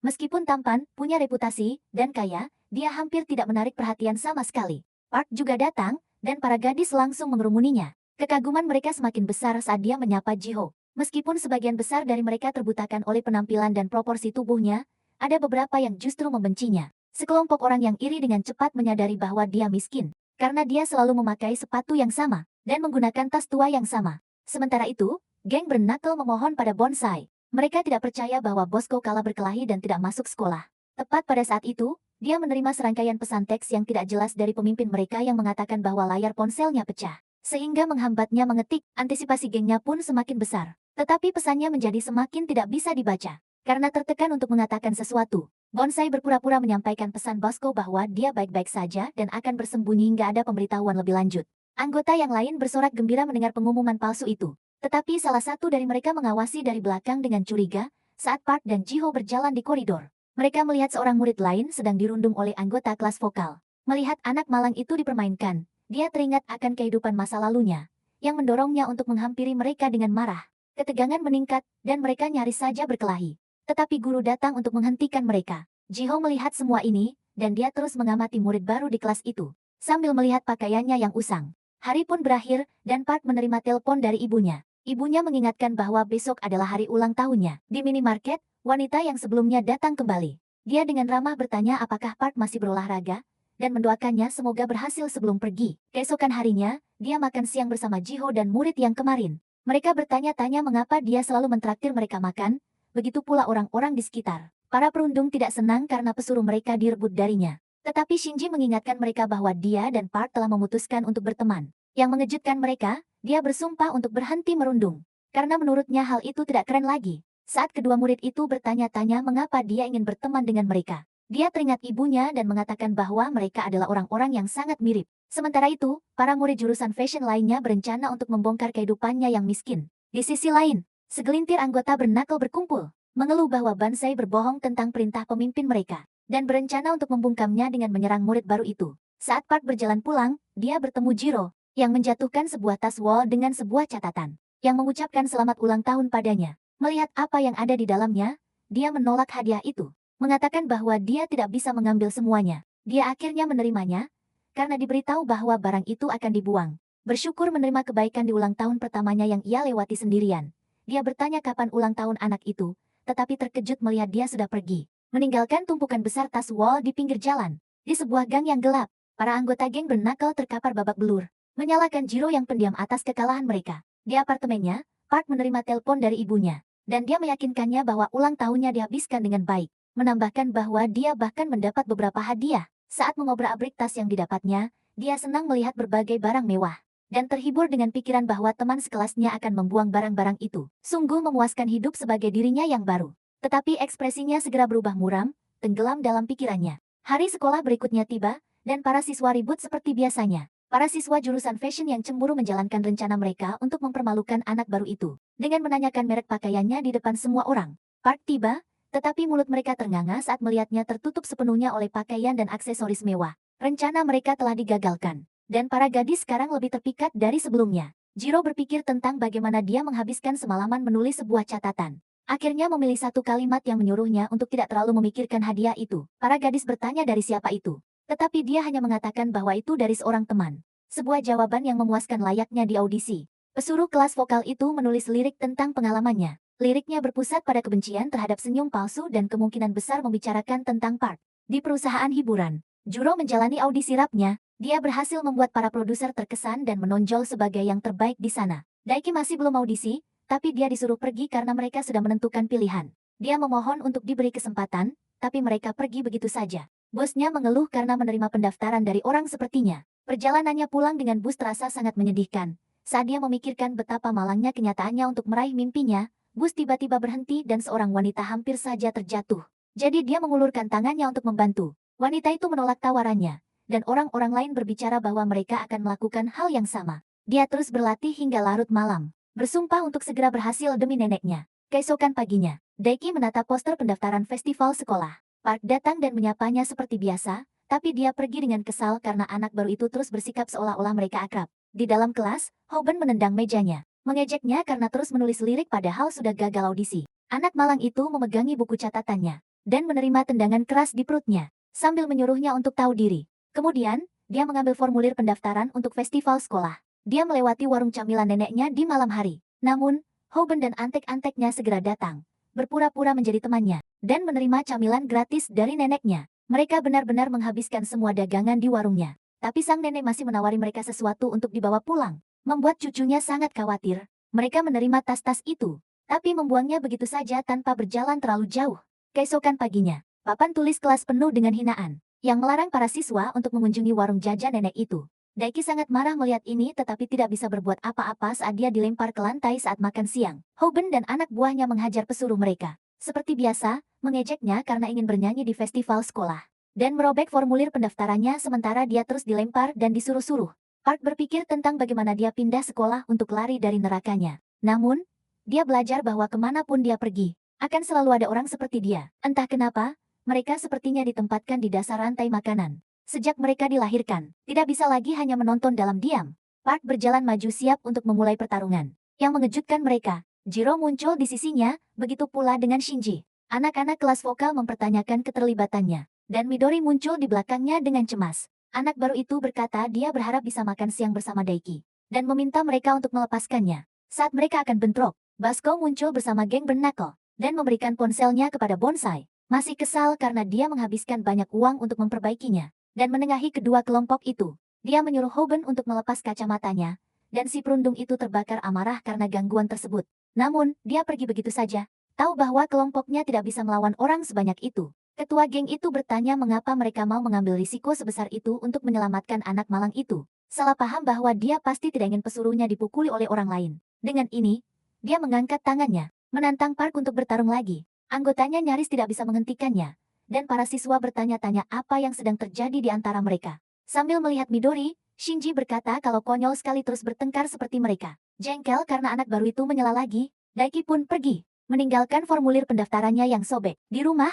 Meskipun tampan, punya reputasi, dan kaya, dia hampir tidak menarik perhatian sama sekali. Park juga datang, dan para gadis langsung mengerumuninya. Kekaguman mereka semakin besar saat dia menyapa Jiho. Meskipun sebagian besar dari mereka terbutakan oleh penampilan dan proporsi tubuhnya, ada beberapa yang justru membencinya. Sekelompok orang yang iri dengan cepat menyadari bahwa dia miskin, karena dia selalu memakai sepatu yang sama, dan menggunakan tas tua yang sama. Sementara itu, geng Bernakel memohon pada Bonsai. Mereka tidak percaya bahwa Bosco kalah berkelahi dan tidak masuk sekolah. Tepat pada saat itu, dia menerima serangkaian pesan teks yang tidak jelas dari pemimpin mereka yang mengatakan bahwa layar ponselnya pecah, sehingga menghambatnya mengetik. Antisipasi gengnya pun semakin besar. Tetapi pesannya menjadi semakin tidak bisa dibaca. Karena tertekan untuk mengatakan sesuatu, Bonsai berpura-pura menyampaikan pesan Bosco bahwa dia baik-baik saja dan akan bersembunyi hingga ada pemberitahuan lebih lanjut. Anggota yang lain bersorak gembira mendengar pengumuman palsu itu. Tetapi salah satu dari mereka mengawasi dari belakang dengan curiga saat Park dan Jiho berjalan di koridor. Mereka melihat seorang murid lain sedang dirundung oleh anggota kelas vokal. Melihat anak malang itu dipermainkan, dia teringat akan kehidupan masa lalunya, yang mendorongnya untuk menghampiri mereka dengan marah. Ketegangan meningkat, dan mereka nyaris saja berkelahi. Tetapi guru datang untuk menghentikan mereka. Jiho melihat semua ini, dan dia terus mengamati murid baru di kelas itu, sambil melihat pakaiannya yang usang. Hari pun berakhir, dan Park menerima telepon dari ibunya. Ibunya mengingatkan bahwa besok adalah hari ulang tahunnya. Di minimarket, wanita yang sebelumnya datang kembali. Dia dengan ramah bertanya apakah Park masih berolahraga, dan mendoakannya semoga berhasil sebelum pergi. Keesokan harinya, dia makan siang bersama Jiho dan murid yang kemarin. Mereka bertanya-tanya mengapa dia selalu mentraktir mereka makan, begitu pula orang-orang di sekitar. Para perundung tidak senang karena pesuruh mereka direbut darinya. Tetapi Shinji mengingatkan mereka bahwa dia dan Park telah memutuskan untuk berteman. Yang mengejutkan mereka, dia bersumpah untuk berhenti merundung. Karena menurutnya hal itu tidak keren lagi. Saat kedua murid itu bertanya-tanya mengapa dia ingin berteman dengan mereka, dia teringat ibunya dan mengatakan bahwa mereka adalah orang-orang yang sangat mirip. Sementara itu, para murid jurusan fashion lainnya berencana untuk membongkar kehidupannya yang miskin. Di sisi lain, segelintir anggota Bernakel berkumpul, mengeluh bahwa Bansai berbohong tentang perintah pemimpin mereka, dan berencana untuk membungkamnya dengan menyerang murid baru itu. Saat Park berjalan pulang, dia bertemu Jiro, yang menjatuhkan sebuah tas wall dengan sebuah catatan, yang mengucapkan selamat ulang tahun padanya. Melihat apa yang ada di dalamnya, dia menolak hadiah itu, mengatakan bahwa dia tidak bisa mengambil semuanya. Dia akhirnya menerimanya, karena diberitahu bahwa barang itu akan dibuang. Bersyukur menerima kebaikan di ulang tahun pertamanya yang ia lewati sendirian. Dia bertanya kapan ulang tahun anak itu, tetapi terkejut melihat dia sudah pergi, meninggalkan tumpukan besar tas wall di pinggir jalan. Di sebuah gang yang gelap, para anggota geng Bernakel terkapar babak belur, menyalahkan Jiro yang pendiam atas kekalahan mereka. Di apartemennya, Park menerima telepon dari ibunya, dan dia meyakinkannya bahwa ulang tahunnya dihabiskan dengan baik, menambahkan bahwa dia bahkan mendapat beberapa hadiah. Saat mengobrak-abrik tas yang didapatnya, dia senang melihat berbagai barang mewah, dan terhibur dengan pikiran bahwa teman sekelasnya akan membuang barang-barang itu. Sungguh memuaskan hidup sebagai dirinya yang baru. Tetapi ekspresinya segera berubah muram, tenggelam dalam pikirannya. Hari sekolah berikutnya tiba, dan para siswa ribut seperti biasanya. Para siswa jurusan fashion yang cemburu menjalankan rencana mereka untuk mempermalukan anak baru itu, dengan menanyakan merek pakaiannya di depan semua orang. Park tiba, tetapi mulut mereka ternganga saat melihatnya tertutup sepenuhnya oleh pakaian dan aksesoris mewah. Rencana mereka telah digagalkan, dan para gadis sekarang lebih terpikat dari sebelumnya. Jiro berpikir tentang bagaimana dia menghabiskan semalaman menulis sebuah catatan. Akhirnya memilih satu kalimat yang menyuruhnya untuk tidak terlalu memikirkan hadiah itu. Para gadis bertanya dari siapa itu. Tetapi dia hanya mengatakan bahwa itu dari seorang teman. Sebuah jawaban yang memuaskan layaknya di audisi. Pesuruh kelas vokal itu menulis lirik tentang pengalamannya. Liriknya berpusat pada kebencian terhadap senyum palsu dan kemungkinan besar membicarakan tentang Park. Di perusahaan hiburan, Juro menjalani audisi rapnya. Dia berhasil membuat para produser terkesan dan menonjol sebagai yang terbaik di sana. Daiki masih belum audisi, tapi dia disuruh pergi karena mereka sudah menentukan pilihan. Dia memohon untuk diberi kesempatan, tapi mereka pergi begitu saja. Bosnya mengeluh karena menerima pendaftaran dari orang sepertinya. Perjalanannya pulang dengan bus terasa sangat menyedihkan. Saat dia memikirkan betapa malangnya kenyataannya untuk meraih mimpinya, bus tiba-tiba berhenti dan seorang wanita hampir saja terjatuh. Jadi dia mengulurkan tangannya untuk membantu. Wanita itu menolak tawarannya, dan orang-orang lain berbicara bahwa mereka akan melakukan hal yang sama. Dia terus berlatih hingga larut malam, bersumpah untuk segera berhasil demi neneknya. Keesokan paginya, Daiki menatap poster pendaftaran festival sekolah. Park datang dan menyapanya seperti biasa, tapi dia pergi dengan kesal karena anak baru itu terus bersikap seolah-olah mereka akrab. Di dalam kelas, Hoban menendang mejanya, mengejeknya karena terus menulis lirik padahal sudah gagal audisi. Anak malang itu memegangi buku catatannya, dan menerima tendangan keras di perutnya, sambil menyuruhnya untuk tahu diri. Kemudian, dia mengambil formulir pendaftaran untuk festival sekolah. Dia melewati warung camilan neneknya di malam hari. Namun, Hoban dan antek-anteknya segera datang, berpura-pura menjadi temannya, dan menerima camilan gratis dari neneknya. Mereka benar-benar menghabiskan semua dagangan di warungnya. Tapi sang nenek masih menawari mereka sesuatu untuk dibawa pulang, membuat cucunya sangat khawatir. Mereka menerima tas-tas itu, tapi membuangnya begitu saja tanpa berjalan terlalu jauh. Keesokan paginya, papan tulis kelas penuh dengan hinaan, yang melarang para siswa untuk mengunjungi warung jajan nenek itu. Daiki sangat marah melihat ini tetapi tidak bisa berbuat apa-apa saat dia dilempar ke lantai saat makan siang. Hoban dan anak buahnya menghajar pesuruh mereka. Seperti biasa, mengejeknya karena ingin bernyanyi di festival sekolah. Dan merobek formulir pendaftarannya sementara dia terus dilempar dan disuruh-suruh. Park berpikir tentang bagaimana dia pindah sekolah untuk lari dari nerakanya. Namun, dia belajar bahwa kemanapun dia pergi, akan selalu ada orang seperti dia. Entah kenapa, mereka sepertinya ditempatkan di dasar rantai makanan. Sejak mereka dilahirkan, tidak bisa lagi hanya menonton dalam diam. Park berjalan maju siap untuk memulai pertarungan. Yang mengejutkan mereka, Jiro muncul di sisinya, begitu pula dengan Shinji. Anak-anak kelas vokal mempertanyakan keterlibatannya, dan Midori muncul di belakangnya dengan cemas. Anak baru itu berkata dia berharap bisa makan siang bersama Daiki, dan meminta mereka untuk melepaskannya. Saat mereka akan bentrok, Basco muncul bersama geng Bernacle, dan memberikan ponselnya kepada Bonsai. Masih kesal karena dia menghabiskan banyak uang untuk memperbaikinya, dan menengahi kedua kelompok itu. Dia menyuruh Hoban untuk melepas kacamatanya, dan si perundung itu terbakar amarah karena gangguan tersebut. Namun, dia pergi begitu saja, tahu bahwa kelompoknya tidak bisa melawan orang sebanyak itu. Ketua geng itu bertanya mengapa mereka mau mengambil risiko sebesar itu untuk menyelamatkan anak malang itu. Salah paham bahwa dia pasti tidak ingin pesuruhnya dipukuli oleh orang lain. Dengan ini, dia mengangkat tangannya, menantang Park untuk bertarung lagi. Anggotanya nyaris tidak bisa menghentikannya, dan para siswa bertanya-tanya apa yang sedang terjadi di antara mereka. Sambil melihat Midori, Shinji berkata kalau konyol sekali terus bertengkar seperti mereka. Jengkel karena anak baru itu menyela lagi, Daiki pun pergi, meninggalkan formulir pendaftarannya yang sobek. Di rumah,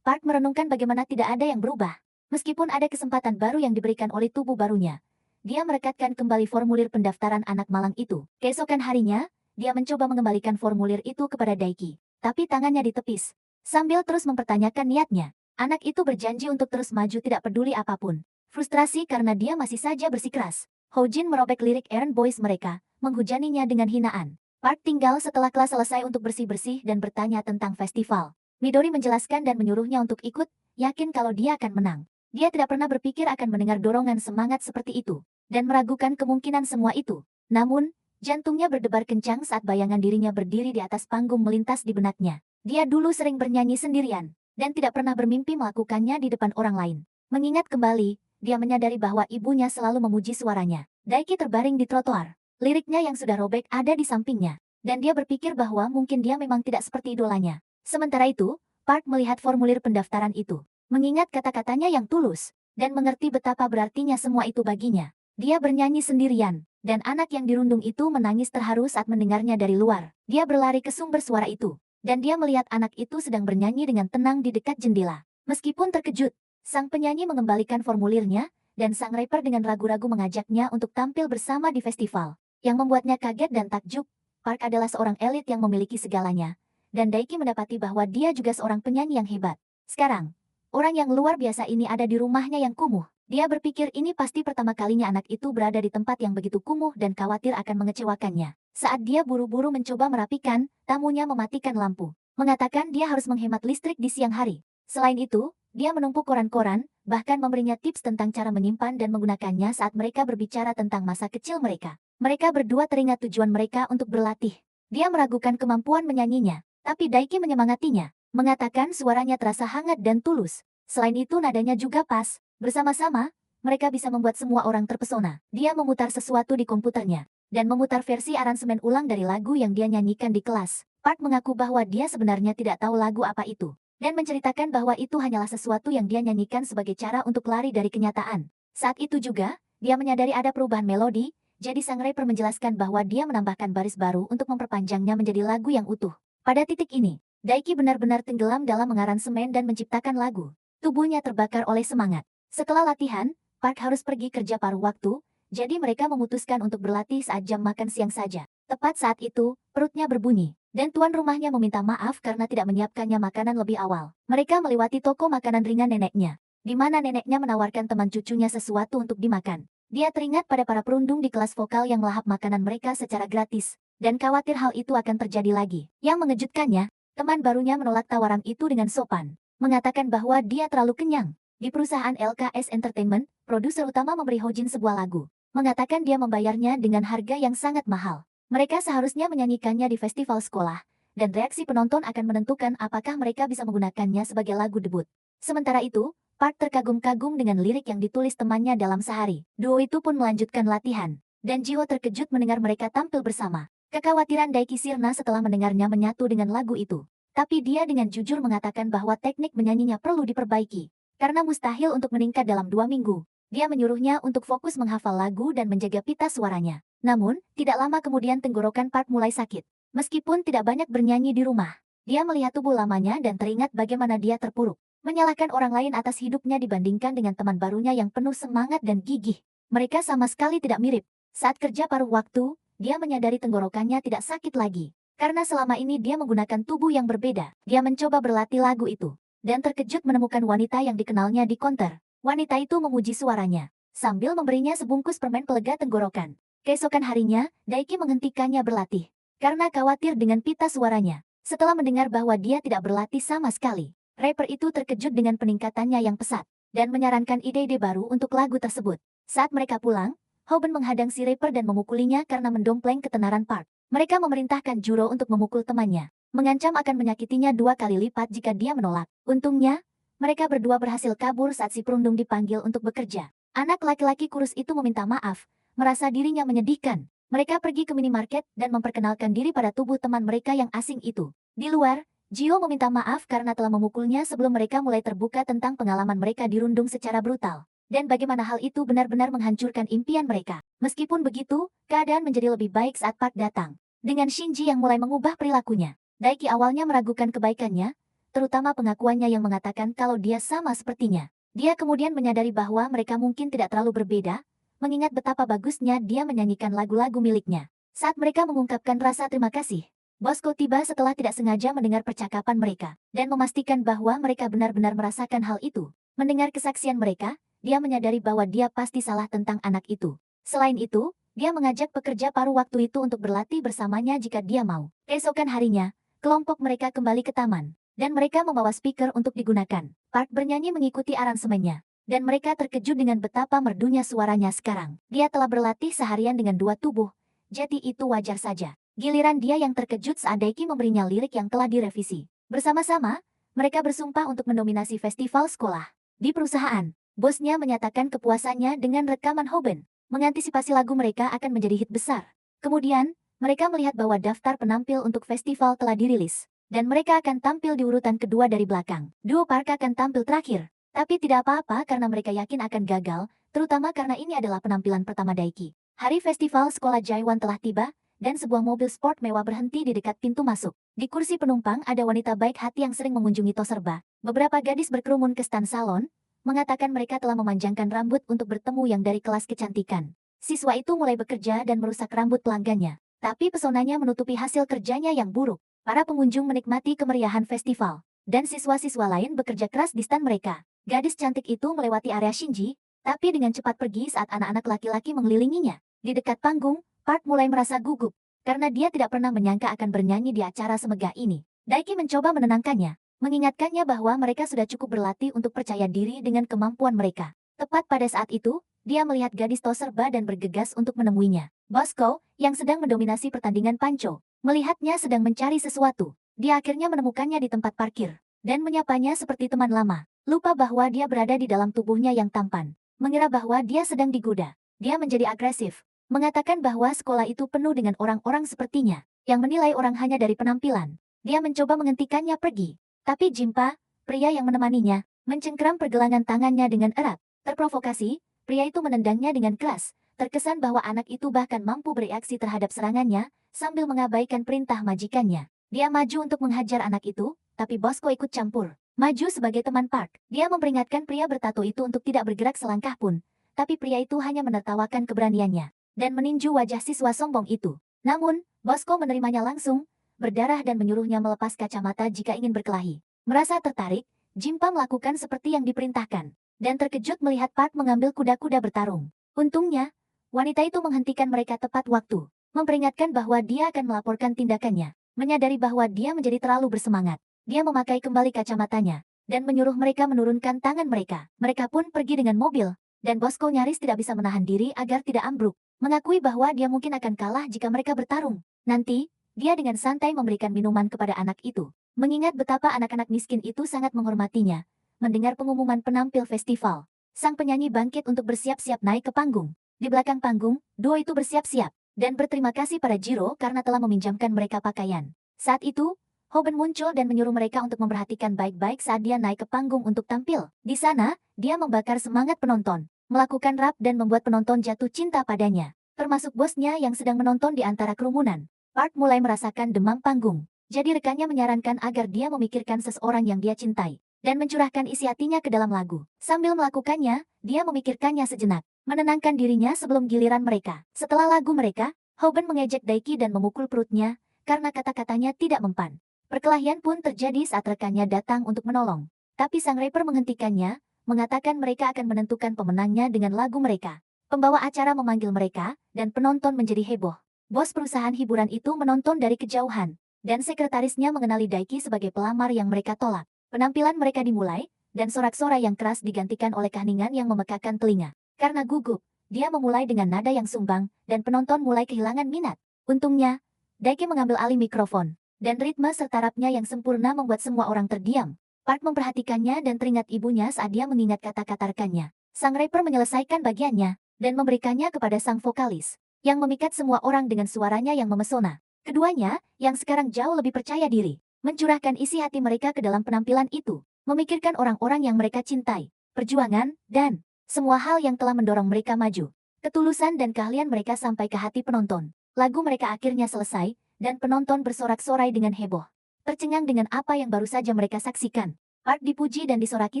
Park merenungkan bagaimana tidak ada yang berubah. Meskipun ada kesempatan baru yang diberikan oleh tubuh barunya, dia merekatkan kembali formulir pendaftaran anak malang itu. Keesokan harinya, dia mencoba mengembalikan formulir itu kepada Daiki, tapi tangannya ditepis. Sambil terus mempertanyakan niatnya, anak itu berjanji untuk terus maju tidak peduli apapun. Frustrasi karena dia masih saja bersikeras, Hojin merobek lirik Errand Boys mereka, menghujaninya dengan hinaan. Park tinggal setelah kelas selesai untuk bersih-bersih dan bertanya tentang festival. Midori menjelaskan dan menyuruhnya untuk ikut, yakin kalau dia akan menang. Dia tidak pernah berpikir akan mendengar dorongan semangat seperti itu, dan meragukan kemungkinan semua itu. Namun, jantungnya berdebar kencang saat bayangan dirinya berdiri di atas panggung melintas di benaknya. Dia dulu sering bernyanyi sendirian, dan tidak pernah bermimpi melakukannya di depan orang lain. Mengingat kembali, dia menyadari bahwa ibunya selalu memuji suaranya. Daiki terbaring di trotoar. Liriknya yang sudah robek ada di sampingnya, dan dia berpikir bahwa mungkin dia memang tidak seperti idolanya. Sementara itu, Park melihat formulir pendaftaran itu, mengingat kata-katanya yang tulus, dan mengerti betapa berartinya semua itu baginya. Dia bernyanyi sendirian, dan anak yang dirundung itu menangis terharu saat mendengarnya dari luar. Dia berlari ke sumber suara itu, dan dia melihat anak itu sedang bernyanyi dengan tenang di dekat jendela. Meskipun terkejut, sang penyanyi mengembalikan formulirnya, dan sang rapper dengan ragu-ragu mengajaknya untuk tampil bersama di festival. Yang membuatnya kaget dan takjub, Park adalah seorang elit yang memiliki segalanya, dan Daiki mendapati bahwa dia juga seorang penyanyi yang hebat. Sekarang, orang yang luar biasa ini ada di rumahnya yang kumuh. Dia berpikir ini pasti pertama kalinya anak itu berada di tempat yang begitu kumuh dan khawatir akan mengecewakannya. Saat dia buru-buru mencoba merapikan, tamunya mematikan lampu, mengatakan dia harus menghemat listrik di siang hari. Selain itu, dia menumpuk koran-koran, bahkan memberinya tips tentang cara menyimpan dan menggunakannya saat mereka berbicara tentang masa kecil mereka. Mereka berdua teringat tujuan mereka untuk berlatih. Dia meragukan kemampuan menyanyinya, tapi Daiki menyemangatinya, mengatakan suaranya terasa hangat dan tulus. Selain itu nadanya juga pas. Bersama-sama, mereka bisa membuat semua orang terpesona. Dia memutar sesuatu di komputernya, dan memutar versi aransemen ulang dari lagu yang dia nyanyikan di kelas. Park mengaku bahwa dia sebenarnya tidak tahu lagu apa itu, dan menceritakan bahwa itu hanyalah sesuatu yang dia nyanyikan sebagai cara untuk lari dari kenyataan. Saat itu juga, dia menyadari ada perubahan melodi, jadi sang rapper menjelaskan bahwa dia menambahkan baris baru untuk memperpanjangnya menjadi lagu yang utuh. Pada titik ini, Daiki benar-benar tenggelam dalam mengaransemen dan menciptakan lagu. Tubuhnya terbakar oleh semangat. Setelah latihan, Park harus pergi kerja paruh waktu, jadi mereka memutuskan untuk berlatih saat jam makan siang saja. Tepat saat itu, perutnya berbunyi, dan tuan rumahnya meminta maaf karena tidak menyiapkannya makanan lebih awal. Mereka melewati toko makanan ringan neneknya, di mana neneknya menawarkan teman cucunya sesuatu untuk dimakan. Dia teringat pada para perundung di kelas vokal yang melahap makanan mereka secara gratis, dan khawatir hal itu akan terjadi lagi. Yang mengejutkannya, teman barunya menolak tawaran itu dengan sopan, mengatakan bahwa dia terlalu kenyang. Di perusahaan LKS Entertainment, produser utama memberi Hojin sebuah lagu, mengatakan dia membayarnya dengan harga yang sangat mahal. Mereka seharusnya menyanyikannya di festival sekolah, dan reaksi penonton akan menentukan apakah mereka bisa menggunakannya sebagai lagu debut. Sementara itu, Park terkagum-kagum dengan lirik yang ditulis temannya dalam sehari. Duo itu pun melanjutkan latihan, dan Jiho terkejut mendengar mereka tampil bersama. Kekhawatiran Daiki sirna setelah mendengarnya menyatu dengan lagu itu. Tapi dia dengan jujur mengatakan bahwa teknik menyanyinya perlu diperbaiki, karena mustahil untuk meningkat dalam 2 minggu. Dia menyuruhnya untuk fokus menghafal lagu dan menjaga pita suaranya. Namun, tidak lama kemudian tenggorokan Park mulai sakit. Meskipun tidak banyak bernyanyi di rumah, dia melihat tubuh lamanya dan teringat bagaimana dia terpuruk, menyalahkan orang lain atas hidupnya dibandingkan dengan teman barunya yang penuh semangat dan gigih. Mereka sama sekali tidak mirip. Saat kerja paruh waktu, dia menyadari tenggorokannya tidak sakit lagi. Karena selama ini dia menggunakan tubuh yang berbeda. Dia mencoba berlatih lagu itu, dan terkejut menemukan wanita yang dikenalnya di konter. Wanita itu memuji suaranya, sambil memberinya sebungkus permen pelega tenggorokan. Keesokan harinya, Daiki menghentikannya berlatih, karena khawatir dengan pita suaranya. Setelah mendengar bahwa dia tidak berlatih sama sekali, rapper itu terkejut dengan peningkatannya yang pesat, dan menyarankan ide-ide baru untuk lagu tersebut. Saat mereka pulang, Hoben menghadang si rapper dan memukulinya karena mendompleng ketenaran Park. Mereka memerintahkan Juro untuk memukul temannya, mengancam akan menyakitinya 2 kali lipat jika dia menolak. Untungnya, mereka berdua berhasil kabur saat si perundung dipanggil untuk bekerja. Anak laki-laki kurus itu meminta maaf, merasa dirinya menyedihkan. Mereka pergi ke minimarket dan memperkenalkan diri pada tubuh teman mereka yang asing itu. Di luar, Jio meminta maaf karena telah memukulnya sebelum mereka mulai terbuka tentang pengalaman mereka dirundung secara brutal, dan bagaimana hal itu benar-benar menghancurkan impian mereka. Meskipun begitu, keadaan menjadi lebih baik saat Park datang. Dengan Shinji yang mulai mengubah perilakunya, Daiki awalnya meragukan kebaikannya, terutama pengakuannya yang mengatakan kalau dia sama sepertinya. Dia kemudian menyadari bahwa mereka mungkin tidak terlalu berbeda, mengingat betapa bagusnya dia menyanyikan lagu-lagu miliknya. Saat mereka mengungkapkan rasa terima kasih, Bosco tiba setelah tidak sengaja mendengar percakapan mereka, dan memastikan bahwa mereka benar-benar merasakan hal itu. Mendengar kesaksian mereka, dia menyadari bahwa dia pasti salah tentang anak itu. Selain itu, dia mengajak pekerja paruh waktu itu untuk berlatih bersamanya jika dia mau. Keesokan harinya, kelompok mereka kembali ke taman, dan mereka membawa speaker untuk digunakan. Park bernyanyi mengikuti aransemennya, dan mereka terkejut dengan betapa merdunya suaranya sekarang. Dia telah berlatih seharian dengan 2 tubuh, jadi itu wajar saja. Giliran dia yang terkejut saat Daiki memberinya lirik yang telah direvisi. Bersama-sama, mereka bersumpah untuk mendominasi festival sekolah. Di perusahaan, bosnya menyatakan kepuasannya dengan rekaman Hoben. Mengantisipasi lagu mereka akan menjadi hit besar. Kemudian, mereka melihat bahwa daftar penampil untuk festival telah dirilis, dan mereka akan tampil di urutan kedua dari belakang. Duo Park akan tampil terakhir, tapi tidak apa-apa karena mereka yakin akan gagal, terutama karena ini adalah penampilan pertama Daiki. Hari festival sekolah Jaiwan telah tiba, dan sebuah mobil sport mewah berhenti di dekat pintu masuk. Di kursi penumpang ada wanita baik hati yang sering mengunjungi Toserba. Beberapa gadis berkerumun ke stan salon, mengatakan mereka telah memanjangkan rambut untuk bertemu yang dari kelas kecantikan. Siswa itu mulai bekerja dan merusak rambut pelanggannya, tapi pesonanya menutupi hasil kerjanya yang buruk. Para pengunjung menikmati kemeriahan festival, dan siswa-siswa lain bekerja keras di stan mereka. Gadis cantik itu melewati area Shinji, tapi dengan cepat pergi saat anak-anak laki-laki mengelilinginya. Di dekat panggung, Park mulai merasa gugup, karena dia tidak pernah menyangka akan bernyanyi di acara semegah ini. Daiki mencoba menenangkannya, mengingatkannya bahwa mereka sudah cukup berlatih untuk percaya diri dengan kemampuan mereka. Tepat pada saat itu, dia melihat gadis Toserba dan bergegas untuk menemuinya. Bosco, yang sedang mendominasi pertandingan panco, melihatnya sedang mencari sesuatu. Dia akhirnya menemukannya di tempat parkir, dan menyapanya seperti teman lama. Lupa bahwa dia berada di dalam tubuhnya yang tampan. Mengira bahwa dia sedang digoda. Dia menjadi agresif, mengatakan bahwa sekolah itu penuh dengan orang-orang sepertinya, yang menilai orang hanya dari penampilan. Dia mencoba menghentikannya pergi. Tapi Jimpa, pria yang menemaninya, mencengkeram pergelangan tangannya dengan erat. Terprovokasi, pria itu menendangnya dengan keras. Terkesan bahwa anak itu bahkan mampu bereaksi terhadap serangannya, sambil mengabaikan perintah majikannya. Dia maju untuk menghajar anak itu, tapi Bosco ikut campur. Maju sebagai teman Park. Dia memperingatkan pria bertato itu untuk tidak bergerak selangkah pun. Tapi pria itu hanya menertawakan keberaniannya dan meninju wajah siswa sombong itu. Namun, Bosco menerimanya langsung, berdarah dan menyuruhnya melepas kacamata jika ingin berkelahi. Merasa tertarik, Jimpa melakukan seperti yang diperintahkan dan terkejut melihat Park mengambil kuda-kuda bertarung. Untungnya, wanita itu menghentikan mereka tepat waktu, memperingatkan bahwa dia akan melaporkan tindakannya. Menyadari bahwa dia menjadi terlalu bersemangat, dia memakai kembali kacamatanya dan menyuruh mereka menurunkan tangan mereka. Mereka pun pergi dengan mobil, dan Bosco nyaris tidak bisa menahan diri agar tidak ambruk, mengakui bahwa dia mungkin akan kalah jika mereka bertarung. Nanti, dia dengan santai memberikan minuman kepada anak itu, mengingat betapa anak-anak miskin itu sangat menghormatinya. Mendengar pengumuman penampil festival, sang penyanyi bangkit untuk bersiap-siap naik ke panggung. Di belakang panggung, duo itu bersiap-siap dan berterima kasih pada Jiro karena telah meminjamkan mereka pakaian. Saat itu, Hoben muncul dan menyuruh mereka untuk memperhatikan baik-baik saat dia naik ke panggung untuk tampil. Di sana, dia membakar semangat penonton, melakukan rap dan membuat penonton jatuh cinta padanya, termasuk bosnya yang sedang menonton di antara kerumunan. Park mulai merasakan demam panggung, jadi rekannya menyarankan agar dia memikirkan seseorang yang dia cintai dan mencurahkan isi hatinya ke dalam lagu. Sambil melakukannya, dia memikirkannya sejenak, menenangkan dirinya sebelum giliran mereka. Setelah lagu mereka, Hoben mengejek Daiki dan memukul perutnya karena kata-katanya tidak mempan. Perkelahian pun terjadi saat rekannya datang untuk menolong. Tapi sang rapper menghentikannya, mengatakan mereka akan menentukan pemenangnya dengan lagu mereka. Pembawa acara memanggil mereka, dan penonton menjadi heboh. Bos perusahaan hiburan itu menonton dari kejauhan, dan sekretarisnya mengenali Daiki sebagai pelamar yang mereka tolak. Penampilan mereka dimulai, dan sorak-sorai yang keras digantikan oleh keheningan yang memekakan telinga. Karena gugup, dia memulai dengan nada yang sumbang, dan penonton mulai kehilangan minat. Untungnya, Daiki mengambil alih mikrofon, dan ritme serta rapnya yang sempurna membuat semua orang terdiam. Park memperhatikannya dan teringat ibunya saat dia mengingat kata-kata rekannya. Sang rapper menyelesaikan bagiannya, dan memberikannya kepada sang vokalis, yang memikat semua orang dengan suaranya yang memesona. Keduanya, yang sekarang jauh lebih percaya diri, mencurahkan isi hati mereka ke dalam penampilan itu, memikirkan orang-orang yang mereka cintai, perjuangan, dan semua hal yang telah mendorong mereka maju. Ketulusan dan keahlian mereka sampai ke hati penonton. Lagu mereka akhirnya selesai, dan penonton bersorak-sorai dengan heboh, tercengang dengan apa yang baru saja mereka saksikan. Park dipuji dan disoraki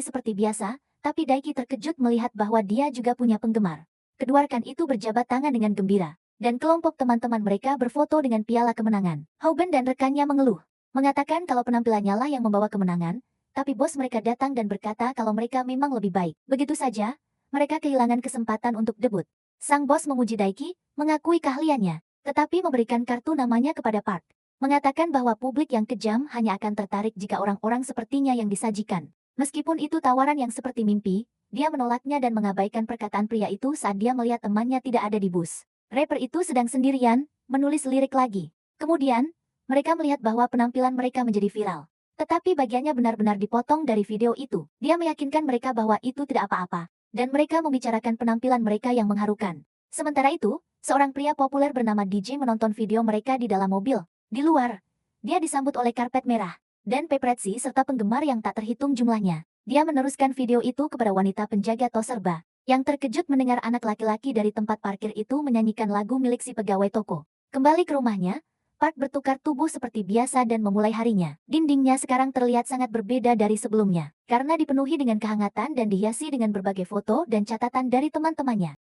seperti biasa, tapi Daiki terkejut melihat bahwa dia juga punya penggemar. Kedua rekan itu berjabat tangan dengan gembira, dan kelompok teman-teman mereka berfoto dengan piala kemenangan. Hoben dan rekannya mengeluh, mengatakan kalau penampilannya lah yang membawa kemenangan, tapi bos mereka datang dan berkata kalau mereka memang lebih baik. Begitu saja, mereka kehilangan kesempatan untuk debut. Sang bos memuji Daiki, mengakui keahliannya, tetapi memberikan kartu namanya kepada Park, mengatakan bahwa publik yang kejam hanya akan tertarik jika orang-orang sepertinya yang disajikan. Meskipun itu tawaran yang seperti mimpi, dia menolaknya dan mengabaikan perkataan pria itu saat dia melihat temannya tidak ada di bus. Rapper itu sedang sendirian, menulis lirik lagi. Kemudian, mereka melihat bahwa penampilan mereka menjadi viral. Tetapi bagiannya benar-benar dipotong dari video itu. Dia meyakinkan mereka bahwa itu tidak apa-apa, dan mereka membicarakan penampilan mereka yang mengharukan. Sementara itu, seorang pria populer bernama DJ menonton video mereka di dalam mobil. Di luar, dia disambut oleh karpet merah dan paparazzi serta penggemar yang tak terhitung jumlahnya. Dia meneruskan video itu kepada wanita penjaga toserba, yang terkejut mendengar anak laki-laki dari tempat parkir itu menyanyikan lagu milik si pegawai toko. Kembali ke rumahnya, Park bertukar tubuh seperti biasa dan memulai harinya. Dindingnya sekarang terlihat sangat berbeda dari sebelumnya, karena dipenuhi dengan kehangatan dan dihiasi dengan berbagai foto dan catatan dari teman-temannya.